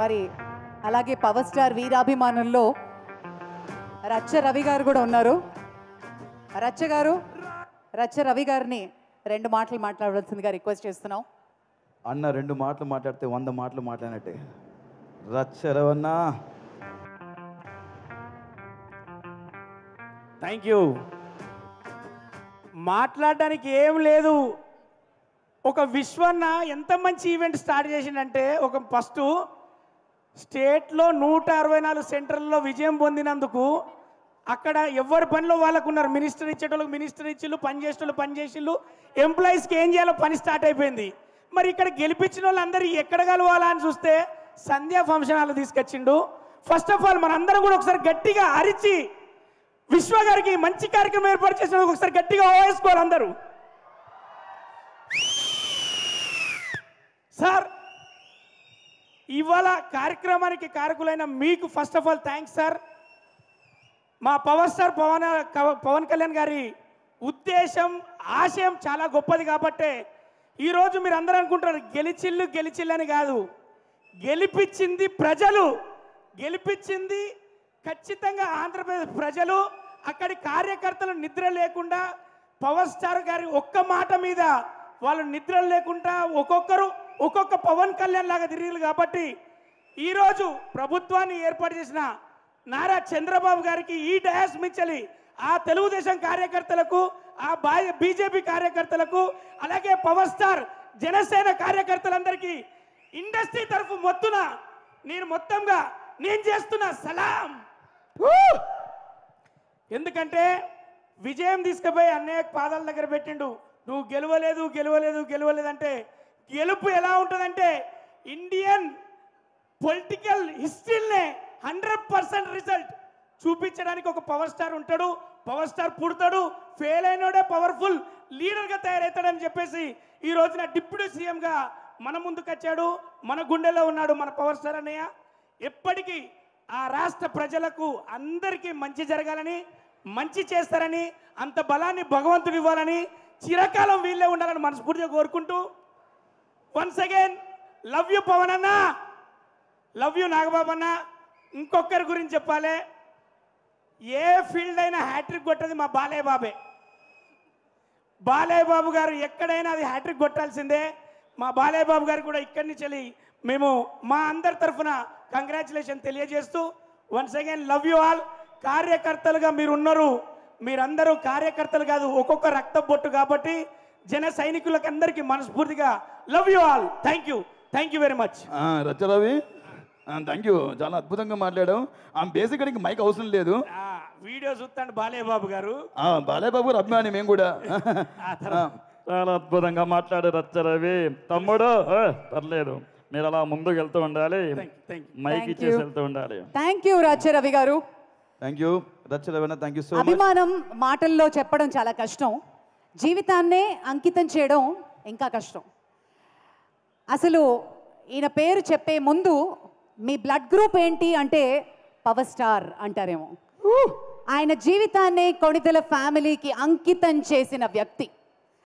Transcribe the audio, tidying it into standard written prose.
మరి అలాగే power star వీరాభిమానుల్లో రచ్చ రవి గారు కూడా ఉన్నారు. రచ్చ రవి గారిని 2 మాటలు మాట్లాడవలసిందిగా రిక్వెస్ట్ చేస్తున్నాం. అన్న 2 మాటలు మాట్లాడితే 100 మాటలు మాట్లాడినట్టే. రచ్చ రవన్నా. Thank you. మాట్లాడడానికి ఏం లేదు. ఒక విశ్వన్న ఎంత మంచి ఈవెంట్ స్టార్ట్ చేసిందంటే, ఒక ఫస్ట్ స్టేట్లో 164 సెంటర్లలో విజయం పొందినందుకు అక్కడ ఎవరి పనిలో వాళ్ళకు ఉన్నారు. మినిస్టర్ ఇచ్చేటోళ్ళకి మినిస్టర్ ఇచ్చిళ్ళు, పనిచేసేటోళ్ళు పనిచేసిళ్ళు, ఎంప్లాయీస్కి ఏం చేయాలో పని స్టార్ట్ అయిపోయింది. మరి ఇక్కడ గెలిపించిన వాళ్ళందరూ ఎక్కడ కలవాలా అని చూస్తే సంధ్యా ఫంక్షన్ హాల్ తీసుకొచ్చిండు. ఫస్ట్ ఆఫ్ ఆల్ మనందరం కూడా ఒకసారి గట్టిగా అరిచి విశ్వ గారికి మంచి కార్యక్రమం ఏర్పాటు చేసినందుకు ఒకసారి గట్టిగా ఓవేసుకోవాలి అందరూ. సార్, ఇవాళ కార్యక్రమానికి కారకులైన మీకు first of all thanks sir. మా పవర్ స్టార్ పవన్ కళ్యాణ్ గారి ఉద్దేశం, ఆశయం చాలా గొప్పది కాబట్టే ఈరోజు మీరు అందరూ అనుకుంటారు గెలిచిల్లు అని కాదు. గెలిపించింది ప్రజలు, గెలిపించింది ఖచ్చితంగా ఆంధ్రప్రదేశ్ ప్రజలు. అక్కడి కార్యకర్తలు నిద్ర లేకుండా పవర్ స్టార్ గారి ఒక్క మాట మీద వాళ్ళు నిద్ర లేకుండా ఒక్కొక్కరు ఒక్కొక్క పవన్ కళ్యాణ్ లాగా తిరిగారు. కాబట్టి ఈరోజు ప్రభుత్వాన్ని ఏర్పాటు చేసిన నారా చంద్రబాబు గారికి ఈ డయాస్ మించలి ఆ తెలుగుదేశం కార్యకర్తలకు, ఆ బీజేపీ కార్యకర్తలకు, అలాగే పవర్ స్టార్ జనసేన కార్యకర్తలందరికీ ఇండస్ట్రీ తరఫు నేను చేస్తున్న సలాం. ఎందుకంటే విజయం తీసుకుపోయి అన్నయ్య పాదాల దగ్గర పెట్టిండు. నువ్వు గెలవలేదు అంటే గెలుపు ఎలా ఉంటుందంటే ఇండియన్ పొలిటికల్ హిస్టరీనే 100% రిజల్ట్ చూపించడానికి ఒక పవర్ స్టార్ ఉంటాడు. పవర్ స్టార్ పుడతాడు, ఫెయిల్ అయినోడే పవర్ఫుల్ లీడర్గా తయారవుతాడని చెప్పేసి ఈ రోజున డిప్యూటీ సీఎంగా మన ముందుకు వచ్చాడు. మన గుండెలో ఉన్నాడు మన పవర్ స్టార్ అన్నయ్య. ఎప్పటికీ ఆ రాష్ట్ర ప్రజలకు అందరికీ మంచి జరగాలని, మంచి చేస్తారని, అంత బలాన్ని భగవంతుడు ఇవ్వాలని, చిరకాలం వీళ్ళే ఉండాలని మనస్ఫూర్తిగా కోరుకుంటూ once again love you Pawan అన్న, లవ్ యూ నాగబాబు అన్న. ఇంకొకరి గురించి చెప్పాలి, ఏ ఫీల్డ్ అయినా హ్యాట్రిక్ కొట్టేది మా బాలయ్య బాబే. బాలయ్య బాబు గారు ఎక్కడైనా అది హ్యాట్రిక్ కొట్టాల్సిందే. మా బాలయ్య బాబు గారు కూడా ఇక్కడి నుంచి వెళ్ళి మేము మా అందరి తరఫున కంగ్రాచులేషన్ తెలియజేస్తూ once again love you all. కార్యకర్తలుగా మీరు ఉన్నారు, మీరందరూ కార్యకర్తలు కాదు, ఒక్కొక్క రక్త బొట్టు. కాబట్టి జన సైనికులకు అందరికీ మనస్ఫూర్తిగా love you all. Thank you very much. Racha Ravi, thank you. చాలా అద్భుతంగా మాట్లాడావు. బేసిక్ మైక్ అవసరం లేదు. వీడియో చూస్తాడు బాలయ్య బాబు గారు. బాలయ్య బాబు గారు అభిమాని మేము కూడా. చాలా అద్భుతంగా మాట్లాడు రచ్చరవి. తమ్ముడు పర్లేదు, మీరు అలా ముందుకు వెళ్తూ ఉండాలి, మైక్ ఇచ్చేసి వెళ్తూ ఉండాలి. థ్యాంక్ యూ రచ్చ రవి గారు. Thank you Racha Ravi. Thank you so much. అభిమానం మాటల్లో చెప్పడం చాలా కష్టం, జీవితాన్నే అంకితం చేయడం ఇంకా కష్టం. అసలు ఈయన పేరు చెప్పే ముందు మీ బ్లడ్ గ్రూప్ ఏంటి అంటే పవర్ స్టార్ అంటారేమో. ఆయన జీవితాన్నే కొణిదెల ఫ్యామిలీకి అంకితం చేసిన వ్యక్తి.